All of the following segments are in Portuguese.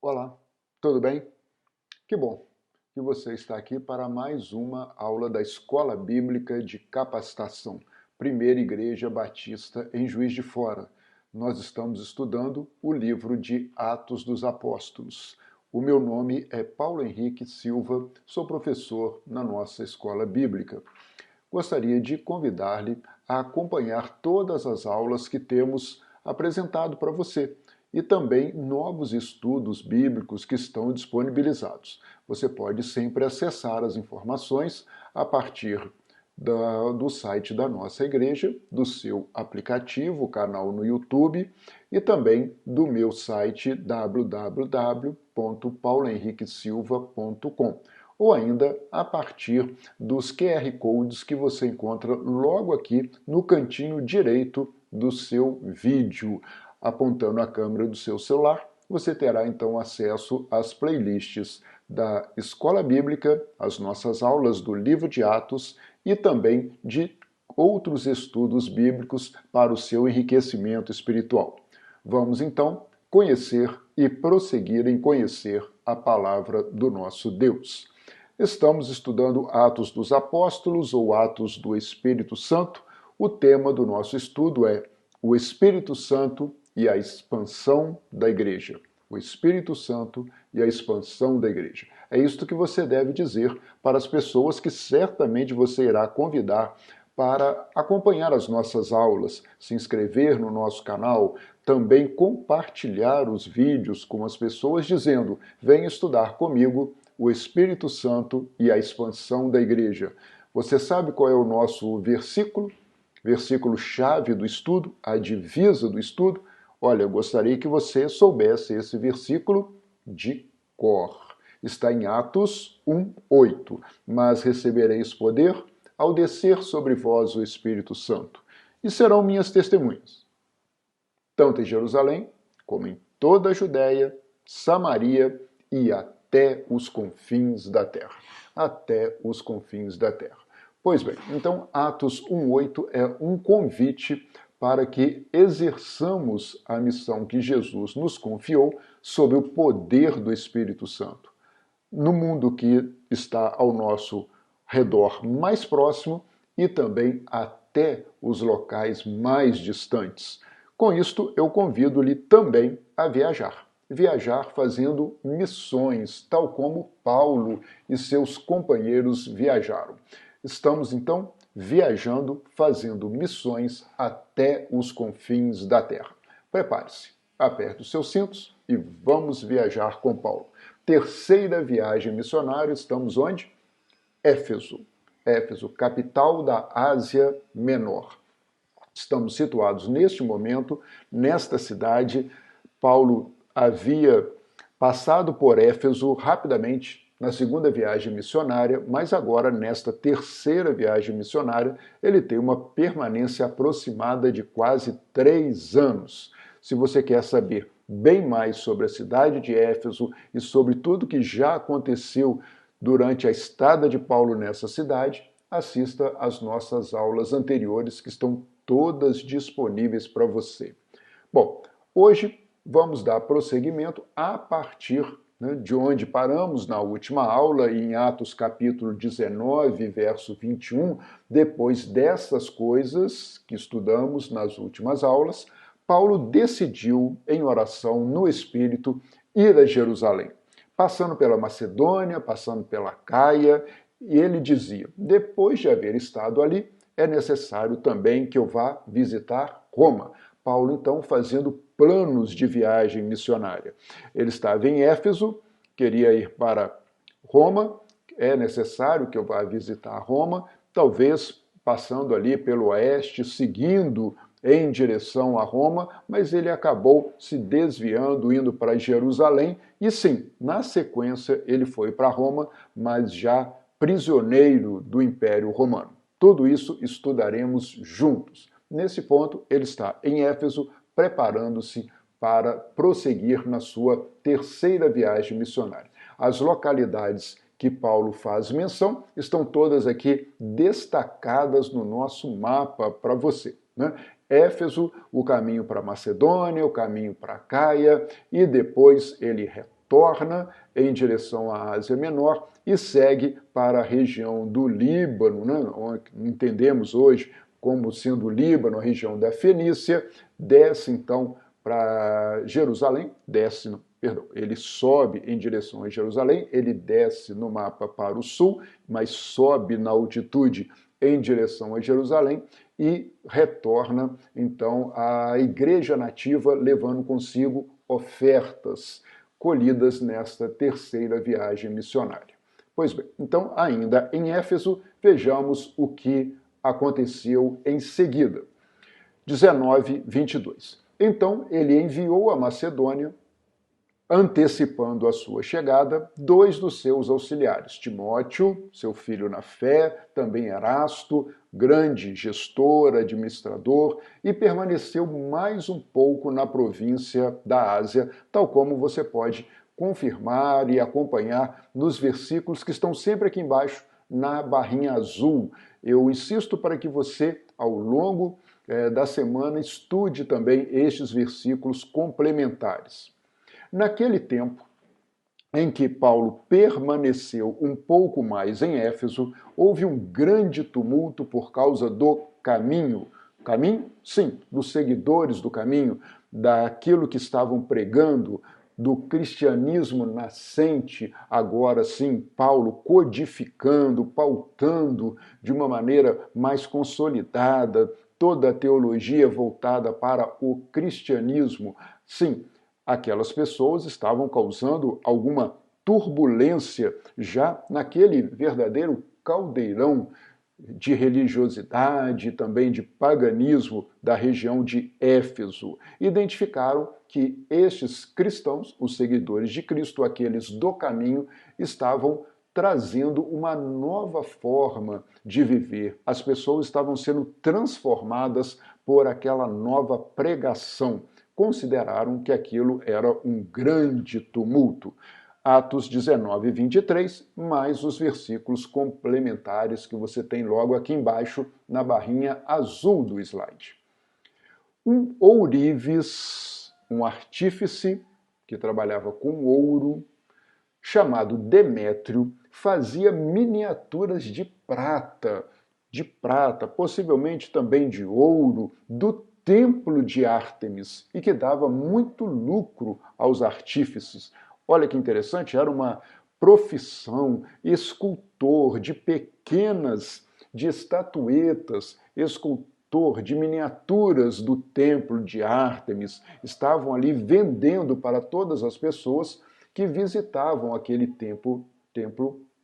Olá, tudo bem? Que bom que você está aqui para mais uma aula da Escola Bíblica de Capacitação, Primeira Igreja Batista em Juiz de Fora. Nós estamos estudando o livro de Atos dos Apóstolos. O meu nome é Paulo Henrique Silva, sou professor na nossa Escola Bíblica. Gostaria de convidar-lhe a acompanhar todas as aulas que temos apresentado para você e também novos estudos bíblicos que estão disponibilizados. Você pode sempre acessar as informações a partir do site da nossa igreja, do seu aplicativo, canal no YouTube e também do meu site www.paulohenriquesilva.com ou ainda a partir dos QR Codes que você encontra logo aqui no cantinho direito do seu vídeo. Apontando a câmera do seu celular, você terá então acesso às playlists da Escola Bíblica, às nossas aulas do livro de Atos e também de outros estudos bíblicos para o seu enriquecimento espiritual. Vamos então conhecer e prosseguir em conhecer a palavra do nosso Deus. Estamos estudando Atos dos Apóstolos ou Atos do Espírito Santo. O tema do nosso estudo é o Espírito Santo e a expansão da igreja. O Espírito Santo e a expansão da igreja. É isto que você deve dizer para as pessoas que certamente você irá convidar para acompanhar as nossas aulas, se inscrever no nosso canal, também compartilhar os vídeos com as pessoas dizendo: venha estudar comigo o Espírito Santo e a expansão da igreja. Você sabe qual é o nosso versículo? Versículo-chave do estudo, a divisa do estudo? Olha, eu gostaria que você soubesse esse versículo de cor. Está em Atos 1:8. Mas recebereis poder ao descer sobre vós o Espírito Santo, e serão minhas testemunhas, tanto em Jerusalém, como em toda a Judéia, Samaria e até os confins da terra. Até os confins da terra. Pois bem, então Atos 1:8 é um convite para que exerçamos a missão que Jesus nos confiou sob o poder do Espírito Santo. No mundo que está ao nosso redor mais próximo e também até os locais mais distantes. Com isto, eu convido-lhe também a viajar. Viajar fazendo missões, tal como Paulo e seus companheiros viajaram. Estamos, então, viajando, fazendo missões até os confins da terra. Prepare-se, aperte os seus cintos e vamos viajar com Paulo. Terceira viagem missionária, estamos onde? Éfeso. Éfeso, capital da Ásia Menor. Estamos situados neste momento, nesta cidade. Paulo havia passado por Éfeso rapidamente na segunda viagem missionária, mas agora, nesta terceira viagem missionária, ele tem uma permanência aproximada de quase 3 anos. Se você quer saber bem mais sobre a cidade de Éfeso e sobre tudo que já aconteceu durante a estada de Paulo nessa cidade, assista às nossas aulas anteriores que estão todas disponíveis para você. Bom, hoje vamos dar prosseguimento a partir de onde paramos na última aula, em Atos capítulo 19, verso 21. Depois dessas coisas que estudamos nas últimas aulas, Paulo decidiu, em oração no Espírito, ir a Jerusalém. Passando pela Macedônia, passando pela Caia, e ele dizia: depois de haver estado ali, é necessário também que eu vá visitar Roma. Paulo, então, fazendo planos de viagem missionária. Ele estava em Éfeso, queria ir para Roma, é necessário que eu vá visitar Roma, talvez passando ali pelo oeste, seguindo em direção a Roma, mas ele acabou se desviando, indo para Jerusalém, e sim, na sequência ele foi para Roma, mas já prisioneiro do Império Romano. Tudo isso estudaremos juntos. Nesse ponto, ele está em Éfeso, preparando-se para prosseguir na sua terceira viagem missionária. As localidades que Paulo faz menção estão todas aqui destacadas no nosso mapa para você, né? Éfeso, o caminho para Macedônia, o caminho para Caia, e depois ele retorna retorna em direção à Ásia Menor e segue para a região do Líbano, né, onde entendemos hoje como sendo o Líbano, a região da Fenícia, desce então para Jerusalém, ele sobe em direção a Jerusalém, ele desce no mapa para o sul, mas sobe na altitude em direção a Jerusalém e retorna então à igreja nativa, levando consigo ofertas colhidas nesta terceira viagem missionária. Pois bem, então, ainda em Éfeso, vejamos o que aconteceu em seguida. 19, 22. Então ele enviou a Macedônia, antecipando a sua chegada, 2 dos seus auxiliares, Timóteo, seu filho na fé, também Erasto, grande gestor, administrador, e permaneceu mais um pouco na província da Ásia, tal como você pode confirmar e acompanhar nos versículos que estão sempre aqui embaixo, na barrinha azul. Eu insisto para que você, ao longo da semana, estude também estes versículos complementares. Naquele tempo em que Paulo permaneceu um pouco mais em Éfeso, houve um grande tumulto por causa do caminho. Caminho? Sim, dos seguidores do caminho, daquilo que estavam pregando, do cristianismo nascente, agora sim, Paulo codificando, pautando de uma maneira mais consolidada toda a teologia voltada para o cristianismo. Sim, aquelas pessoas estavam causando alguma turbulência já naquele verdadeiro caldeirão de religiosidade e também de paganismo da região de Éfeso. Identificaram que estes cristãos, os seguidores de Cristo, aqueles do caminho, estavam trazendo uma nova forma de viver. As pessoas estavam sendo transformadas por aquela nova pregação. Consideraram que aquilo era um grande tumulto. Atos 19 e 23, mais os versículos complementares que você tem logo aqui embaixo na barrinha azul do slide. Um ourives, um artífice que trabalhava com ouro, chamado Demétrio, fazia miniaturas de prata, possivelmente também de ouro, do templo de Ártemis, e que dava muito lucro aos artífices. Olha que interessante, era uma profissão, escultor de de estatuetas, escultor de miniaturas do templo de Ártemis. Estavam ali vendendo para todas as pessoas que visitavam aquele templo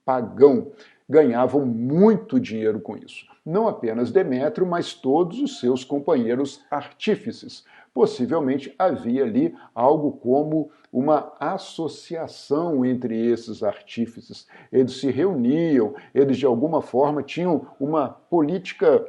pagão. Ganhavam muito dinheiro com isso. Não apenas Demétrio, mas todos os seus companheiros artífices. Possivelmente havia ali algo como uma associação entre esses artífices. Eles se reuniam, eles de alguma forma tinham uma política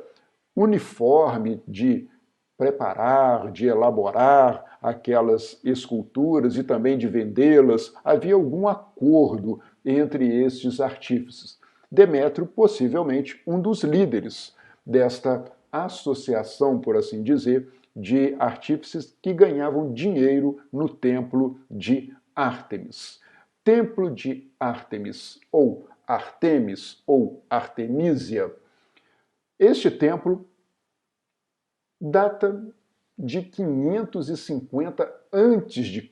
uniforme de preparar, de elaborar aquelas esculturas e também de vendê-las. Havia algum acordo entre estes artífices. Demétrio, possivelmente, um dos líderes desta associação, por assim dizer, de artífices que ganhavam dinheiro no templo de Ártemis. Templo de Ártemis, ou Artemis, ou Artemísia. Este templo data de 550 a.C.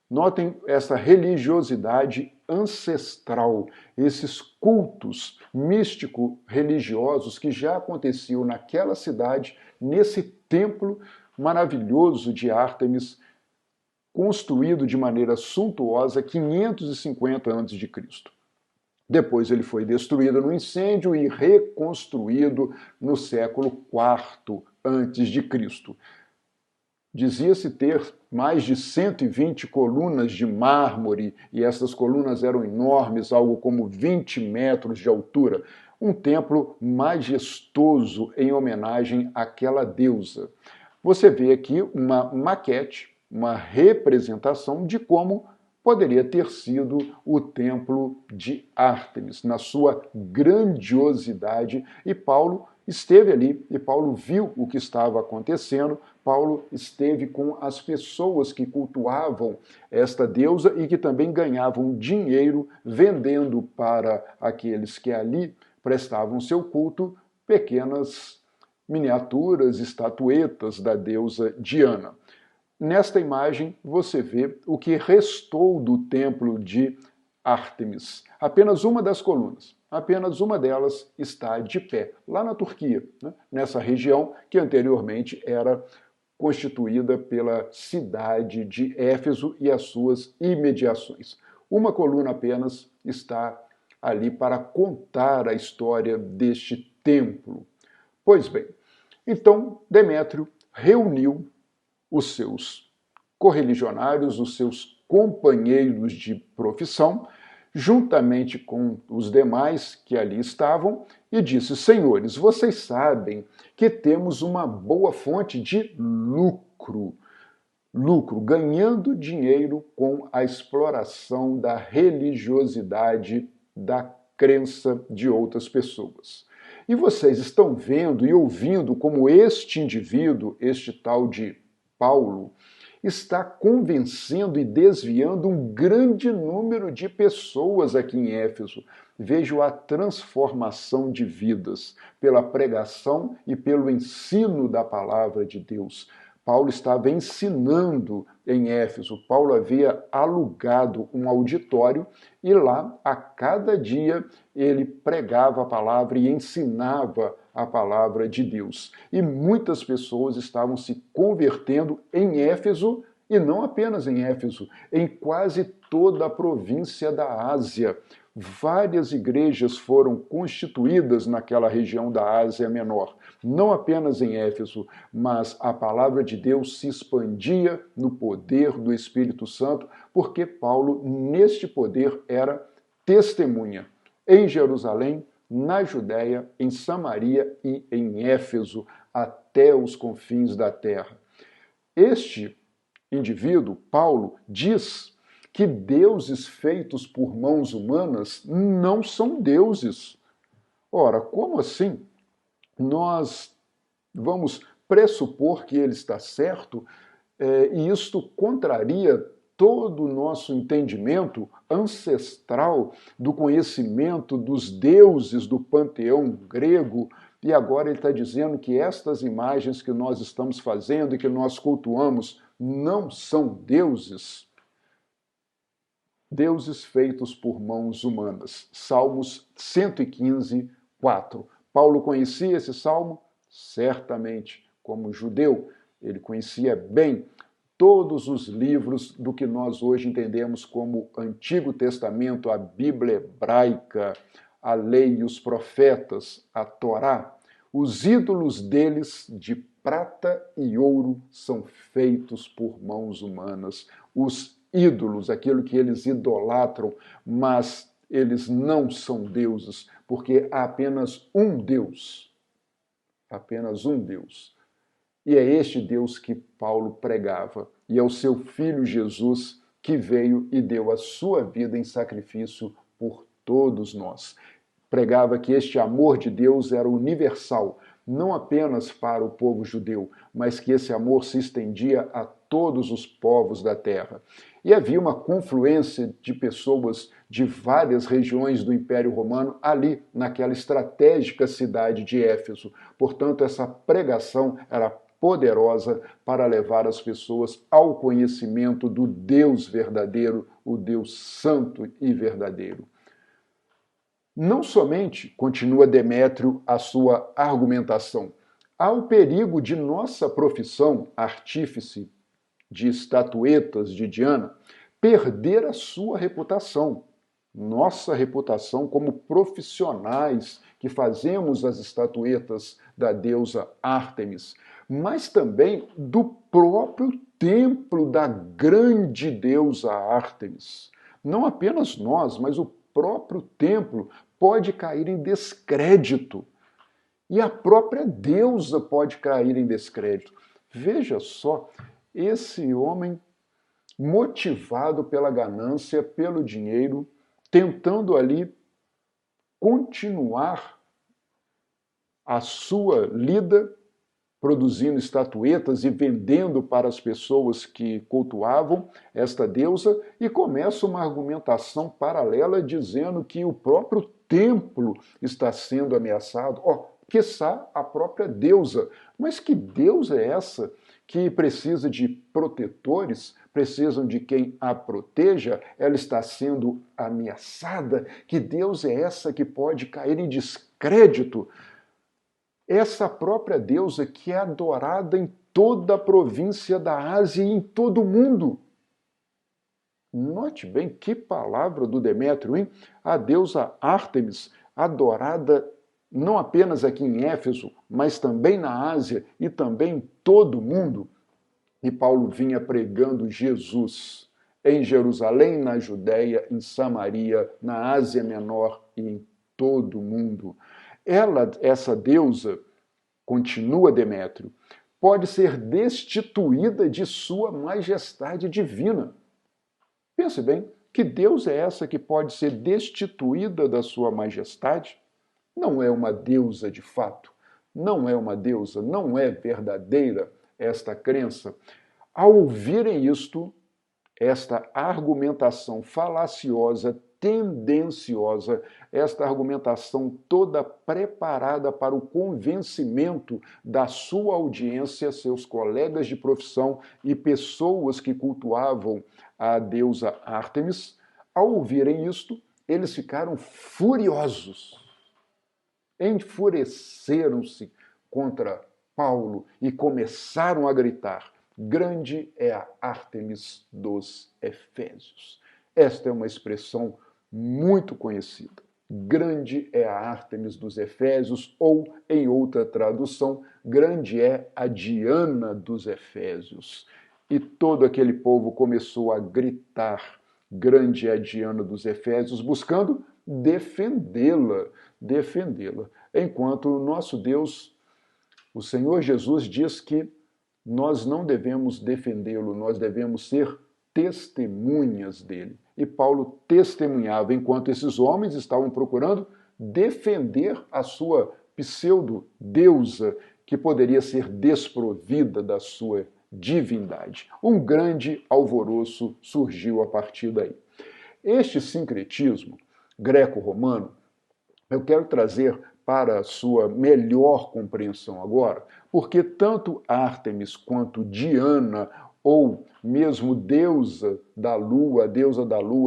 Notem essa religiosidade ancestral, esses cultos místico-religiosos que já aconteciam naquela cidade, nesse templo maravilhoso de Ártemis, construído de maneira suntuosa 550 a.C. Depois ele foi destruído no incêndio e reconstruído no século IV a.C. Dizia-se ter mais de 120 colunas de mármore, e essas colunas eram enormes, algo como 20 metros de altura. Um templo majestoso em homenagem àquela deusa. Você vê aqui uma maquete, uma representação de como poderia ter sido o templo de Ártemis, na sua grandiosidade, e Paulo esteve ali, e Paulo viu o que estava acontecendo. Paulo esteve com as pessoas que cultuavam esta deusa e que também ganhavam dinheiro vendendo para aqueles que ali prestavam seu culto pequenas miniaturas, estatuetas da deusa Diana. Nesta imagem você vê o que restou do templo de Ártemis. Apenas uma das colunas, apenas uma delas está de pé, lá na Turquia, né? Nessa região que anteriormente era constituída pela cidade de Éfeso e as suas imediações. Uma coluna apenas está ali para contar a história deste templo. Pois bem, então Demétrio reuniu os seus correligionários, os seus companheiros de profissão, juntamente com os demais que ali estavam, e disse: Senhores, vocês sabem que temos uma boa fonte de lucro, ganhando dinheiro com a exploração da religiosidade, da crença de outras pessoas. E vocês estão vendo e ouvindo como este indivíduo, este tal de Paulo, está convencendo e desviando um grande número de pessoas aqui em Éfeso. Vejo a transformação de vidas pela pregação e pelo ensino da palavra de Deus. Paulo estava ensinando em Éfeso. Paulo havia alugado um auditório e lá, a cada dia, ele pregava a palavra e ensinava a palavra de Deus. E muitas pessoas estavam se convertendo em Éfeso, e não apenas em Éfeso, em quase toda a província da Ásia. Várias igrejas foram constituídas naquela região da Ásia Menor, não apenas em Éfeso, mas a palavra de Deus se expandia no poder do Espírito Santo, porque Paulo, neste poder, era testemunha em Jerusalém, na Judéia, em Samaria e em Éfeso, até os confins da terra. Este indivíduo, Paulo, diz que deuses feitos por mãos humanas não são deuses. Ora, como assim? Nós vamos pressupor que ele está certo, e isto contraria todo o nosso entendimento ancestral do conhecimento dos deuses do panteão grego, e agora ele está dizendo que estas imagens que nós estamos fazendo e que nós cultuamos não são deuses. Deuses feitos por mãos humanas. Salmos 115, 4. Paulo conhecia esse salmo? Certamente, como judeu, ele conhecia bem todos os livros do que nós hoje entendemos como Antigo Testamento, a Bíblia hebraica, a lei e os profetas, a Torá. Os ídolos deles, de prata e ouro, são feitos por mãos humanas. Os ídolos, aquilo que eles idolatram, mas eles não são deuses, porque há apenas um Deus. Apenas um Deus. E é este Deus que Paulo pregava, e é o seu Filho Jesus que veio e deu a sua vida em sacrifício por todos nós. Pregava que este amor de Deus era universal, não apenas para o povo judeu, mas que esse amor se estendia a todos os povos da terra. E havia uma confluência de pessoas de várias regiões do Império Romano ali, naquela estratégica cidade de Éfeso. Portanto, essa pregação era poderosa para levar as pessoas ao conhecimento do Deus verdadeiro, o Deus santo e verdadeiro. Não somente, continua Demétrio a sua argumentação, há o perigo de nossa profissão, artífice de estatuetas de Diana, perder a sua reputação, nossa reputação como profissionais que fazemos as estatuetas da deusa Ártemis, mas também do próprio templo da grande deusa Ártemis. Não apenas nós, mas o próprio templo pode cair em descrédito. E a própria deusa pode cair em descrédito. Veja só, esse homem, motivado pela ganância, pelo dinheiro, tentando ali continuar a sua lida, produzindo estatuetas e vendendo para as pessoas que cultuavam esta deusa, e começa uma argumentação paralela dizendo que o próprio templo está sendo ameaçado, quiçá a própria deusa. Mas que deusa é essa que precisa de protetores, precisam de quem a proteja? Ela está sendo ameaçada? Que deusa é essa que pode cair em descrédito? Essa própria deusa que é adorada em toda a província da Ásia e em todo o mundo. Note bem que palavra do Demétrio, hein? A deusa Ártemis, adorada não apenas aqui em Éfeso, mas também na Ásia e também em todo o mundo. E Paulo vinha pregando Jesus em Jerusalém, na Judéia, em Samaria, na Ásia Menor e em todo o mundo. Essa deusa, continua Demétrio, pode ser destituída de sua majestade divina. Pense bem, que Deus é essa que pode ser destituída da sua majestade? Não é uma deusa de fato, não é uma deusa, não é verdadeira esta crença. Ao ouvirem isto, esta argumentação falaciosa, tendenciosa, esta argumentação toda preparada para o convencimento da sua audiência, seus colegas de profissão e pessoas que cultuavam a deusa Ártemis, ao ouvirem isto, eles ficaram furiosos, enfureceram-se contra Paulo e começaram a gritar: grande é a Ártemis dos Efésios. Esta é uma expressão muito conhecida. Grande é a Ártemis dos Efésios, ou, em outra tradução, grande é a Diana dos Efésios. E todo aquele povo começou a gritar: grande é a Diana dos Efésios, buscando defendê-la, enquanto o nosso Deus, o Senhor Jesus, diz que nós não devemos defendê-lo, nós devemos ser testemunhas dele. E Paulo testemunhava enquanto esses homens estavam procurando defender a sua pseudo-deusa, que poderia ser desprovida da sua divindade. Um grande alvoroço surgiu a partir daí. Este sincretismo greco-romano, eu quero trazer para a sua melhor compreensão agora, porque tanto Ártemis quanto Diana, ou mesmo deusa da lua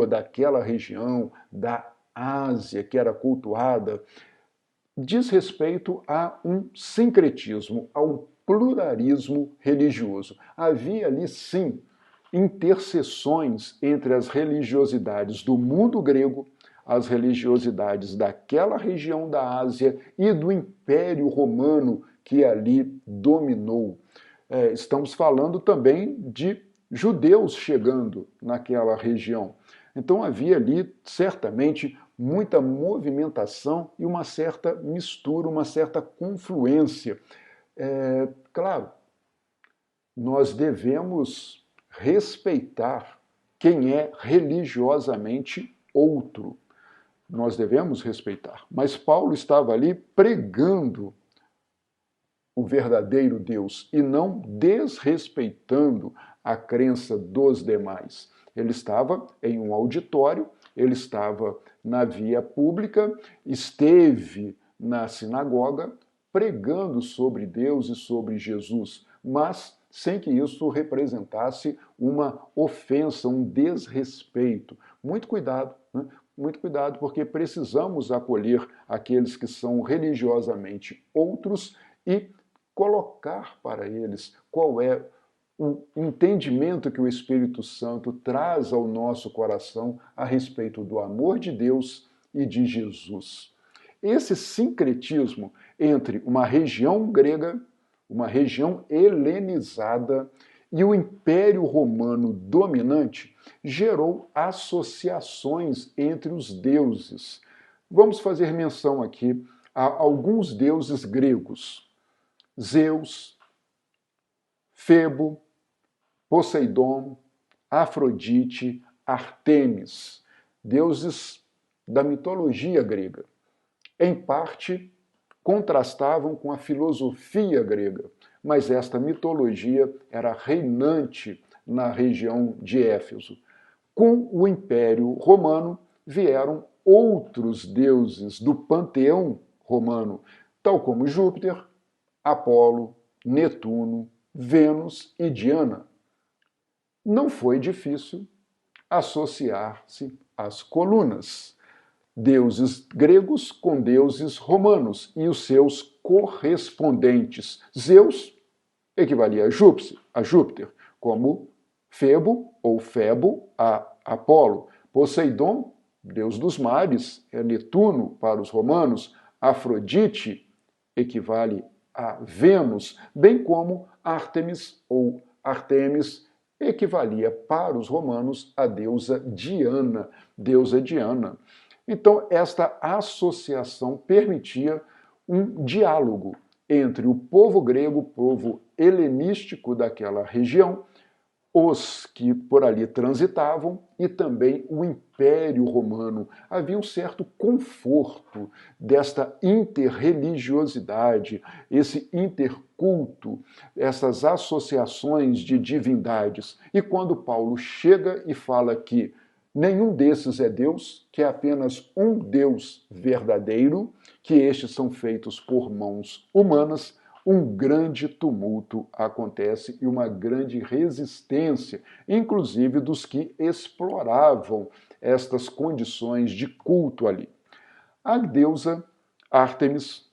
daquela região da Ásia que era cultuada, diz respeito a um sincretismo, a um pluralismo religioso. Havia ali, sim, interseções entre as religiosidades do mundo grego, as religiosidades daquela região da Ásia e do Império Romano que ali dominou. Estamos falando também de judeus chegando naquela região. Então havia ali, certamente, muita movimentação e uma certa mistura, uma certa confluência. Claro, nós devemos respeitar quem é religiosamente outro. Nós devemos respeitar. Mas Paulo estava ali pregando o verdadeiro Deus e não desrespeitando a crença dos demais. Ele estava em um auditório, ele estava na via pública, esteve na sinagoga pregando sobre Deus e sobre Jesus, mas sem que isso representasse uma ofensa, um desrespeito. Muito cuidado, né? Muito cuidado, porque precisamos acolher aqueles que são religiosamente outros e colocar para eles qual é o entendimento que o Espírito Santo traz ao nosso coração a respeito do amor de Deus e de Jesus. Esse sincretismo entre uma região grega, uma região helenizada e o Império Romano dominante gerou associações entre os deuses. Vamos fazer menção aqui a alguns deuses gregos: Zeus, Febo, Poseidon, Afrodite, Artemis, deuses da mitologia grega. Em parte, contrastavam com a filosofia grega, mas esta mitologia era reinante na região de Éfeso. Com o Império Romano vieram outros deuses do panteão romano, tal como Júpiter, Apolo, Netuno, Vênus e Diana. Não foi difícil associar-se às colunas, deuses gregos com deuses romanos e os seus correspondentes. Zeus equivalia a Júpiter, como Febo ou Febo a Apolo. Poseidon, deus dos mares, é Netuno para os romanos. Afrodite equivale a Vênus, bem como Ártemis ou Artemis equivalia para os romanos a deusa Diana. Então, esta associação permitia um diálogo entre o povo grego, o povo helenístico daquela região, os que por ali transitavam e também o Império Romano. Havia um certo conforto desta interreligiosidade, esse interculto, essas associações de divindades. E quando Paulo chega e fala que nenhum desses é Deus, que é apenas um Deus verdadeiro, que estes são feitos por mãos humanas, um grande tumulto acontece e uma grande resistência, inclusive dos que exploravam estas condições de culto ali. A deusa Artemis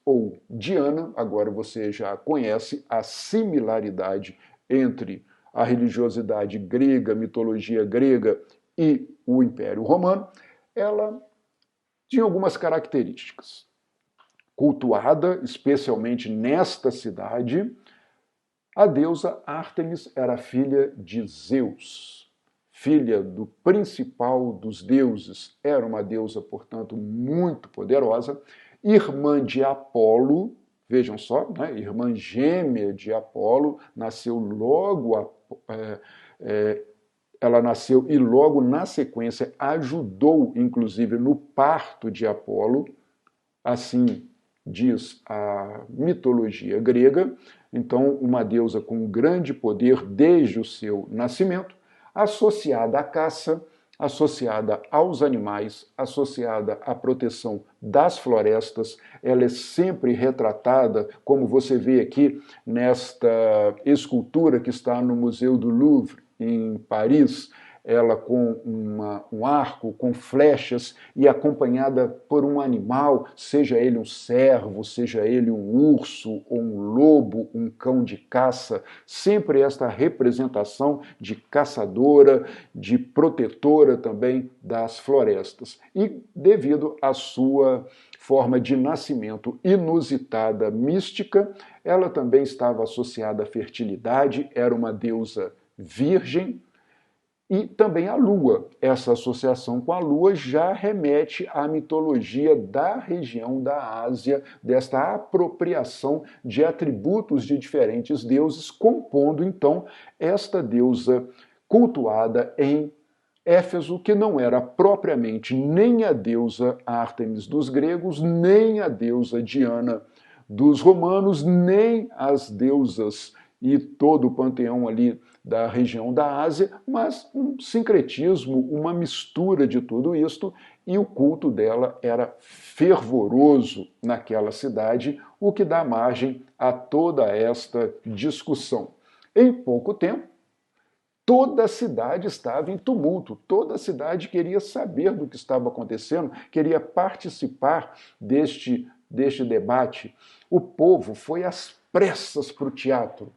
ou Diana, agora você já conhece a similaridade entre a religiosidade grega, mitologia grega e o Império Romano, ela tinha algumas características. Cultuada, especialmente nesta cidade, a deusa Ártemis era filha de Zeus, filha do principal dos deuses, era uma deusa, portanto, muito poderosa, irmã de Apolo, vejam só, né? Irmã gêmea de Apolo, nasceu logo, ela nasceu e logo na sequência ajudou, inclusive, no parto de Apolo, assim diz a mitologia grega. Então, uma deusa com grande poder desde o seu nascimento, associada à caça, associada aos animais, associada à proteção das florestas. Ela é sempre retratada, como você vê aqui nesta escultura que está no Museu do Louvre, em Paris, ela com um arco, com flechas e acompanhada por um animal, seja ele um cervo, seja ele um urso, ou um lobo, um cão de caça, sempre esta representação de caçadora, de protetora também das florestas. E devido à sua forma de nascimento inusitada, mística, ela também estava associada à fertilidade, era uma deusa virgem, e também a Lua. Essa associação com a Lua já remete à mitologia da região da Ásia, desta apropriação de atributos de diferentes deuses, compondo então esta deusa cultuada em Éfeso, que não era propriamente nem a deusa Ártemis dos gregos, nem a deusa Diana dos romanos, nem as deusas e todo o panteão ali da região da Ásia, mas um sincretismo, uma mistura de tudo isto, e o culto dela era fervoroso naquela cidade, o que dá margem a toda esta discussão. Em pouco tempo, toda a cidade estava em tumulto, toda a cidade queria saber do que estava acontecendo, queria participar deste debate. O povo foi às pressas para o teatro,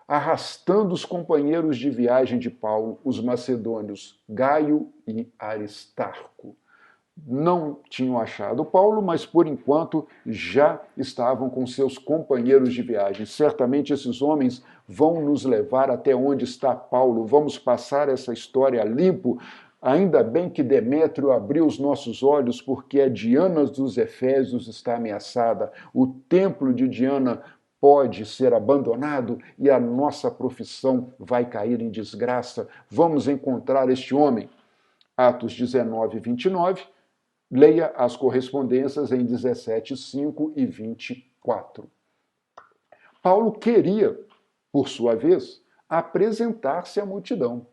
arrastando os companheiros de viagem de Paulo, os macedônios Gaio e Aristarco. Não tinham achado Paulo, mas por enquanto já estavam com seus companheiros de viagem. Certamente esses homens vão nos levar até onde está Paulo, vamos passar essa história a limpo. Ainda bem que Demétrio abriu os nossos olhos, porque a Diana dos Efésios está ameaçada. O templo de Diana pode ser abandonado e a nossa profissão vai cair em desgraça. Vamos encontrar este homem. Atos 19, 29. Leia as correspondências em 17, 5 e 24. Paulo queria, por sua vez, apresentar-se à multidão.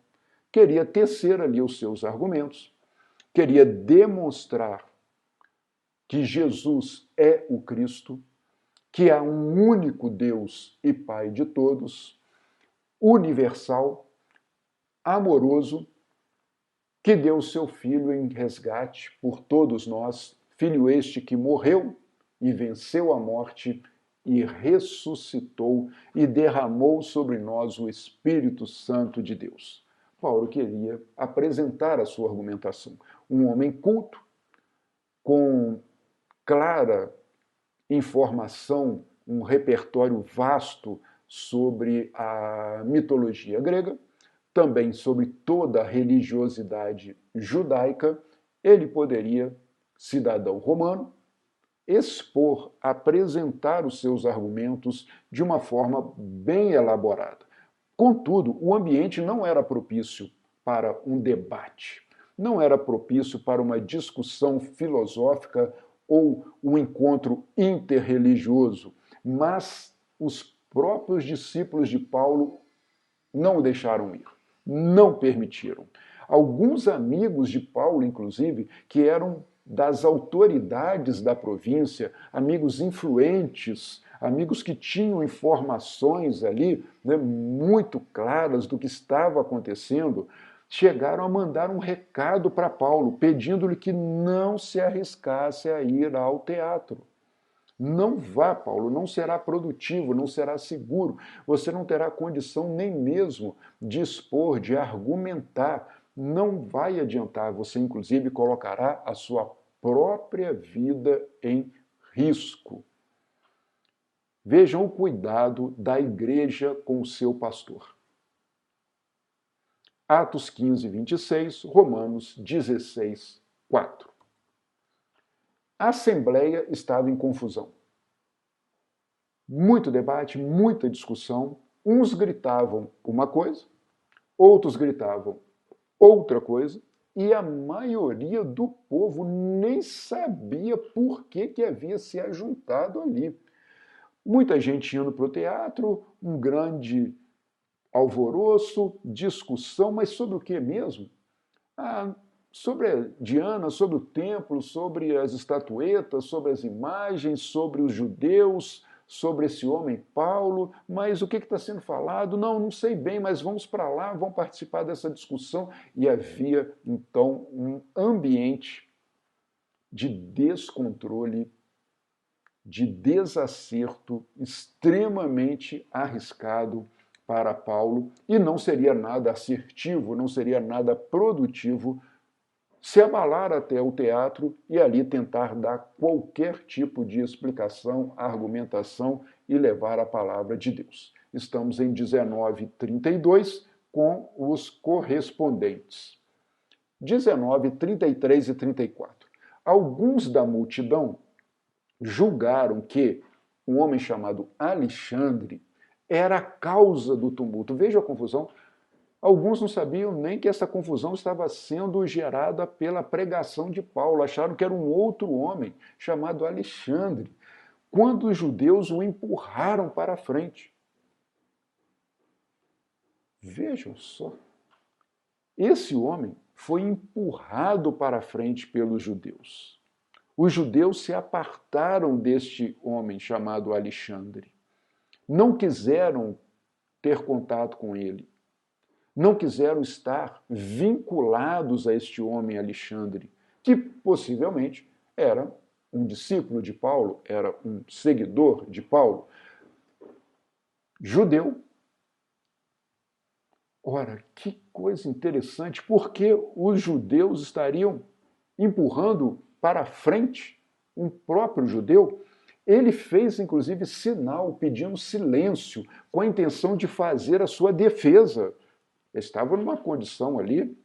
Queria tecer ali os seus argumentos, queria demonstrar que Jesus é o Cristo, que há um único Deus e Pai de todos, universal, amoroso, que deu o seu Filho em resgate por todos nós, Filho este que morreu e venceu a morte e ressuscitou e derramou sobre nós o Espírito Santo de Deus. Paulo queria apresentar a sua argumentação. Um homem culto, com clara informação, um repertório vasto sobre a mitologia grega, também sobre toda a religiosidade judaica, ele poderia, cidadão romano, expor, apresentar os seus argumentos de uma forma bem elaborada. Contudo, o ambiente não era propício para um debate, não era propício para uma discussão filosófica ou um encontro interreligioso, mas os próprios discípulos de Paulo não o deixaram ir, não permitiram. Alguns amigos de Paulo, inclusive, que eram das autoridades da província, amigos influentes, amigos que tinham informações ali, né, muito claras do que estava acontecendo, chegaram a mandar um recado para Paulo, pedindo-lhe que não se arriscasse a ir ao teatro. Não vá, Paulo, não será produtivo, não será seguro, você não terá condição nem mesmo de expor, de argumentar, não vai adiantar, você inclusive colocará a sua própria vida em risco. Vejam o cuidado da igreja com o seu pastor. Atos 15, 26, Romanos 16, 4. A Assembleia estava em confusão. Muito debate, muita discussão. Uns gritavam uma coisa, outros gritavam outra coisa, e a maioria do povo nem sabia por que havia se ajuntado ali. Muita gente indo para o teatro, um grande alvoroço, discussão, mas sobre o que mesmo? Sobre a Diana, sobre o templo, sobre as estatuetas, sobre as imagens, sobre os judeus, sobre esse homem Paulo, mas o que está sendo falado? Não sei bem, mas vamos para lá, vamos participar dessa discussão. E havia, então, um ambiente de descontrole, de desacerto extremamente arriscado para Paulo, e não seria nada assertivo, não seria nada produtivo se abalar até o teatro e ali tentar dar qualquer tipo de explicação, argumentação e levar a palavra de Deus. Estamos em 19:32 com os correspondentes. 19, 33 e 34. Alguns da multidão julgaram que um homem chamado Alexandre era a causa do tumulto. Veja a confusão. Alguns não sabiam nem que essa confusão estava sendo gerada pela pregação de Paulo. Acharam que era um outro homem chamado Alexandre, quando os judeus o empurraram para a frente. Vejam só. Esse homem foi empurrado para a frente pelos judeus. Os judeus se apartaram deste homem chamado Alexandre. Não quiseram ter contato com ele. Não quiseram estar vinculados a este homem Alexandre, que possivelmente era um discípulo de Paulo, era um seguidor de Paulo, judeu. Ora, que coisa interessante, porque os judeus estariam empurrando para frente um próprio judeu? Ele fez, inclusive, sinal pedindo silêncio, com a intenção de fazer a sua defesa. Ele estava numa condição ali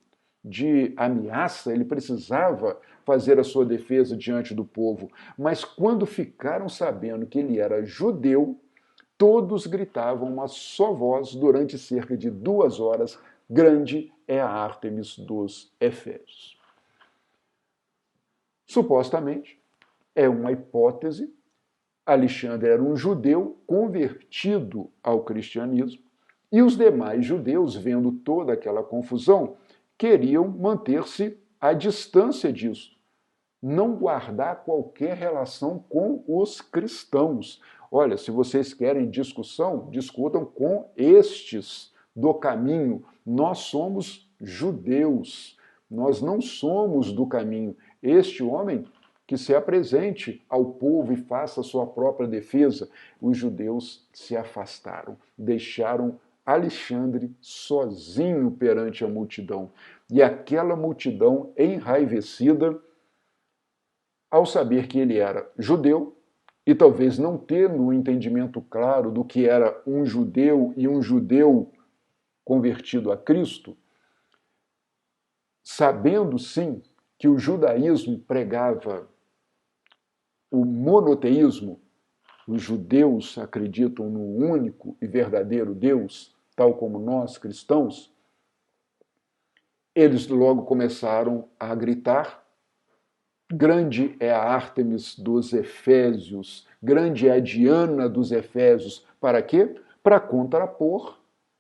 de ameaça, ele precisava fazer a sua defesa diante do povo. Mas quando ficaram sabendo que ele era judeu, todos gritavam uma só voz durante cerca de 2 horas: grande é a Ártemis dos Efésios. Supostamente, é uma hipótese, Alexandre era um judeu convertido ao cristianismo, e os demais judeus, vendo toda aquela confusão, queriam manter-se à distância disso, não guardar qualquer relação com os cristãos. Olha, se vocês querem discussão, discutam com estes do caminho. Nós somos judeus, nós não somos do caminho. Este homem que se apresente ao povo e faça a sua própria defesa. Os judeus se afastaram, deixaram Alexandre sozinho perante a multidão. E aquela multidão, enraivecida, ao saber que ele era judeu, e talvez não tendo um entendimento claro do que era um judeu e um judeu convertido a Cristo, sabendo sim que o judaísmo pregava o monoteísmo, os judeus acreditam no único e verdadeiro Deus, tal como nós cristãos, eles logo começaram a gritar: grande é a Ártemis dos Efésios, grande é a Diana dos Efésios. Para quê? Para contrapor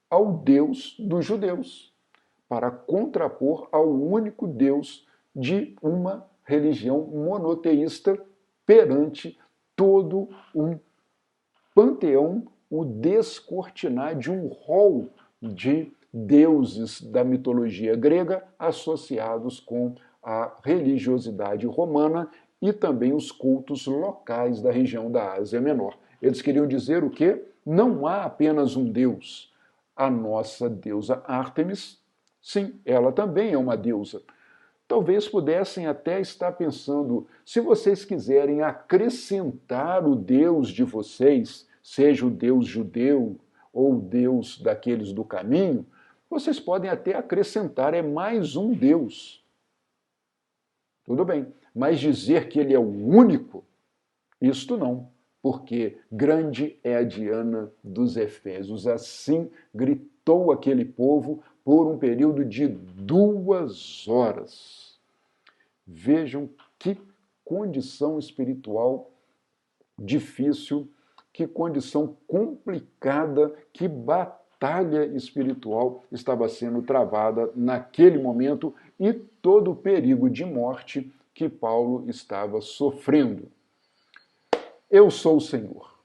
ao Deus dos judeus, para contrapor ao único Deus de uma religião monoteísta perante todo um panteão, o descortinar de um rol de deuses da mitologia grega associados com a religiosidade romana e também os cultos locais da região da Ásia Menor. Eles queriam dizer o quê? Não há apenas um Deus. A nossa deusa Ártemis, sim, ela também é uma deusa. Talvez pudessem até estar pensando, se vocês quiserem acrescentar o Deus de vocês, seja o Deus judeu ou o Deus daqueles do caminho, vocês podem até acrescentar, é mais um Deus. Tudo bem, mas dizer que ele é o único, isto não, porque grande é a Diana dos Efésios. Assim gritou aquele povo por um período de 2 horas. Vejam que condição espiritual difícil, que condição complicada, que batalha espiritual estava sendo travada naquele momento e todo o perigo de morte que Paulo estava sofrendo. Eu sou o Senhor,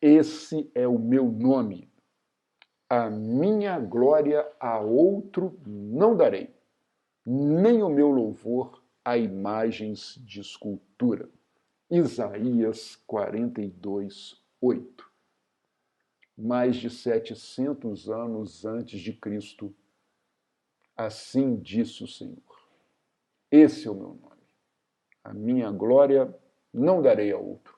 esse é o meu nome. A minha glória a outro não darei, nem o meu louvor a imagens de escultura. Isaías 42, 8. Mais de 700 anos antes de Cristo, assim disse o Senhor: esse é o meu nome. A minha glória não darei a outro,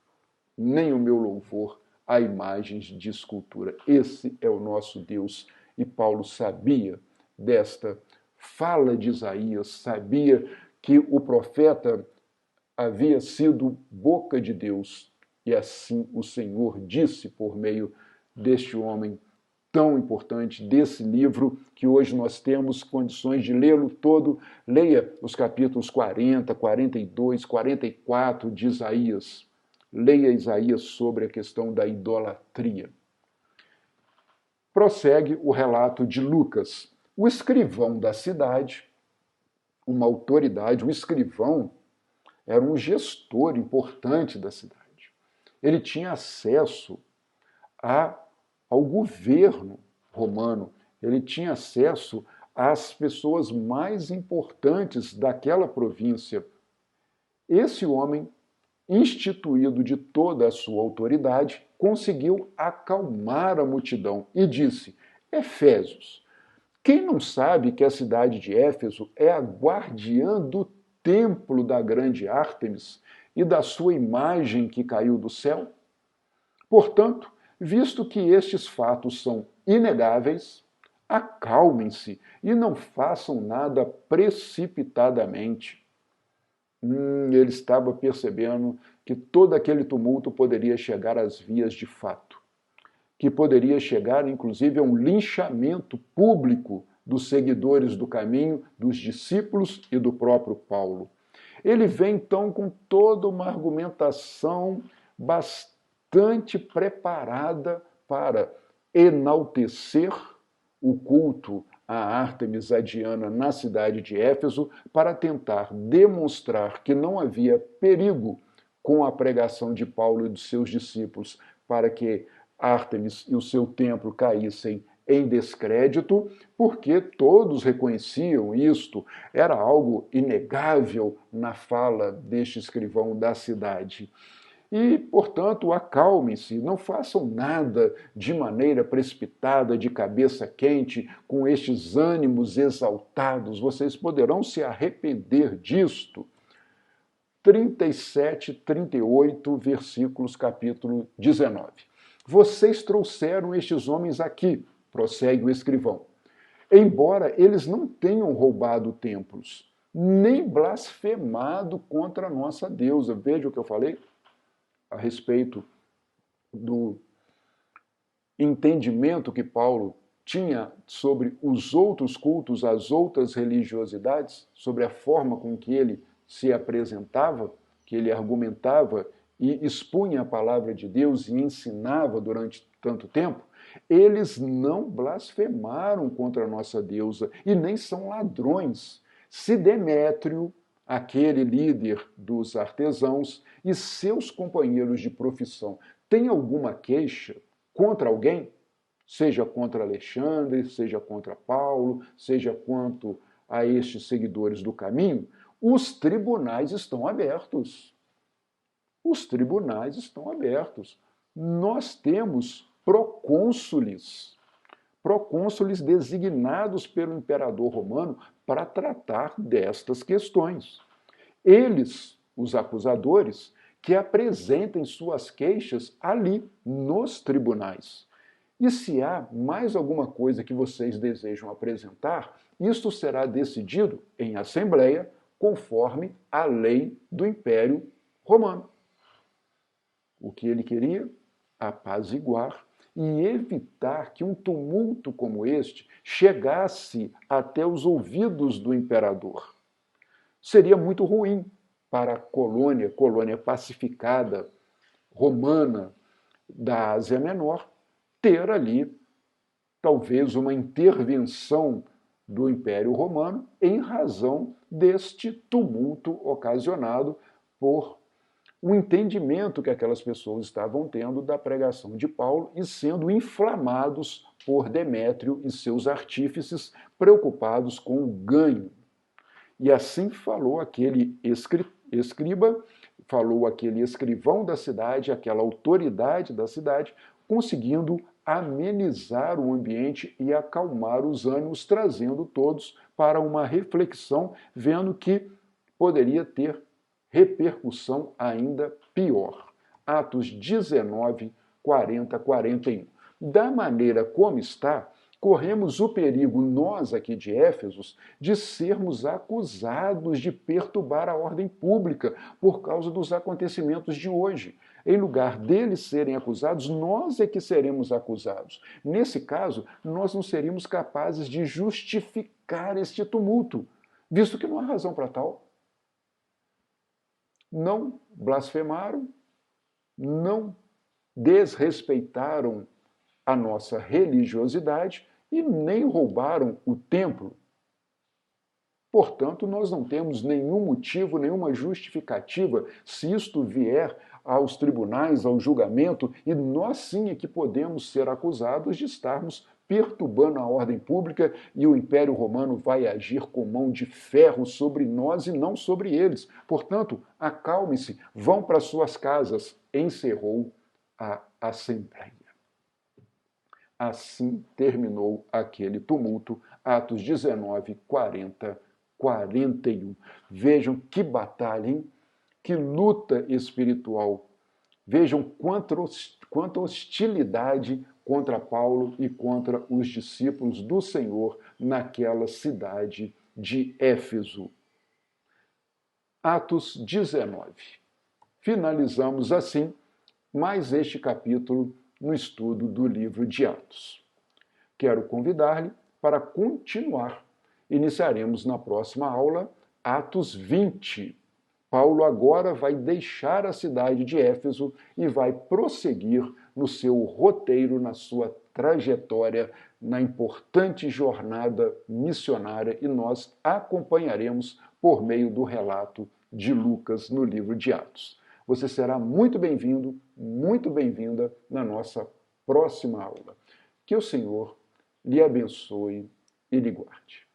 nem o meu louvor a imagens de escultura. Esse é o nosso Deus. E Paulo sabia desta fala de Isaías, sabia que o profeta havia sido boca de Deus. E assim o Senhor disse por meio deste homem tão importante, desse livro que hoje nós temos condições de lê-lo todo. Leia os capítulos 40, 42, 44 de Isaías. Leia Isaías sobre a questão da idolatria. Prossegue o relato de Lucas. O escrivão da cidade, uma autoridade, o escrivão era um gestor importante da cidade. Ele tinha acesso ao governo romano, ele tinha acesso às pessoas mais importantes daquela província. Esse homem, instituído de toda a sua autoridade, conseguiu acalmar a multidão e disse: Efésios, quem não sabe que a cidade de Éfeso é a guardiã do templo da grande Ártemis e da sua imagem que caiu do céu? Portanto, visto que estes fatos são inegáveis, acalmem-se e não façam nada precipitadamente. Ele estava percebendo que todo aquele tumulto poderia chegar às vias de fato, que poderia chegar, inclusive, a um linchamento público dos seguidores do caminho, dos discípulos e do próprio Paulo. Ele vem, então, com toda uma argumentação bastante bastante preparada para enaltecer o culto a Ártemis a Diana na cidade de Éfeso, para tentar demonstrar que não havia perigo com a pregação de Paulo e dos seus discípulos para que Ártemis e o seu templo caíssem em descrédito, porque todos reconheciam isto, era algo inegável na fala deste escrivão da cidade. E, portanto, acalmem-se, não façam nada de maneira precipitada, de cabeça quente, com estes ânimos exaltados, vocês poderão se arrepender disto. 37, 38, versículos, capítulo 19. Vocês trouxeram estes homens aqui, prossegue o escrivão, embora eles não tenham roubado templos, nem blasfemado contra a nossa deusa. Veja o que eu falei a respeito do entendimento que Paulo tinha sobre os outros cultos, as outras religiosidades, sobre a forma com que ele se apresentava, que ele argumentava e expunha a palavra de Deus e ensinava durante tanto tempo. Eles não blasfemaram contra a nossa deusa e nem são ladrões. Se Demétrio, aquele líder dos artesãos, e seus companheiros de profissão têm alguma queixa contra alguém, seja contra Alexandre, seja contra Paulo, seja quanto a estes seguidores do caminho, os tribunais estão abertos. Os tribunais estão abertos. Nós temos procônsules designados pelo imperador romano para tratar destas questões. Eles, os acusadores, que apresentem suas queixas ali, nos tribunais. E se há mais alguma coisa que vocês desejam apresentar, isto será decidido em assembleia, conforme a lei do Império Romano. O que ele queria? Apaziguar e evitar que um tumulto como este chegasse até os ouvidos do imperador. Seria muito ruim para a colônia pacificada romana da Ásia Menor, ter ali talvez uma intervenção do Império Romano em razão deste tumulto ocasionado por o entendimento que aquelas pessoas estavam tendo da pregação de Paulo e sendo inflamados por Demétrio e seus artífices, preocupados com o ganho. E assim falou aquele escriba, falou aquele escrivão da cidade, aquela autoridade da cidade, conseguindo amenizar o ambiente e acalmar os ânimos, trazendo todos para uma reflexão, vendo que poderia ter repercussão ainda pior. Atos 19, 40, 41. Da maneira como está, corremos o perigo, nós aqui de Éfeso, de sermos acusados de perturbar a ordem pública por causa dos acontecimentos de hoje. Em lugar deles serem acusados, nós é que seremos acusados. Nesse caso, nós não seríamos capazes de justificar este tumulto, visto que não há razão para tal. Não blasfemaram, não desrespeitaram a nossa religiosidade e nem roubaram o templo. Portanto, nós não temos nenhum motivo, nenhuma justificativa se isto vier aos tribunais, ao julgamento, e nós sim é que podemos ser acusados de estarmos perturbando a ordem pública e o Império Romano vai agir com mão de ferro sobre nós e não sobre eles. Portanto, acalme-se, vão para suas casas. Encerrou a assembleia. Assim terminou aquele tumulto, Atos 19, 40, 41. Vejam que batalha, hein? Que luta espiritual. Vejam quanta hostilidade contra Paulo e contra os discípulos do Senhor naquela cidade de Éfeso. Atos 19. Finalizamos assim mais este capítulo no estudo do livro de Atos. Quero convidar-lhe para continuar. Iniciaremos na próxima aula Atos 20. Paulo agora vai deixar a cidade de Éfeso e vai prosseguir no seu roteiro, na sua trajetória, na importante jornada missionária, e nós acompanharemos por meio do relato de Lucas no livro de Atos. Você será muito bem-vindo, muito bem-vinda na nossa próxima aula. Que o Senhor lhe abençoe e lhe guarde.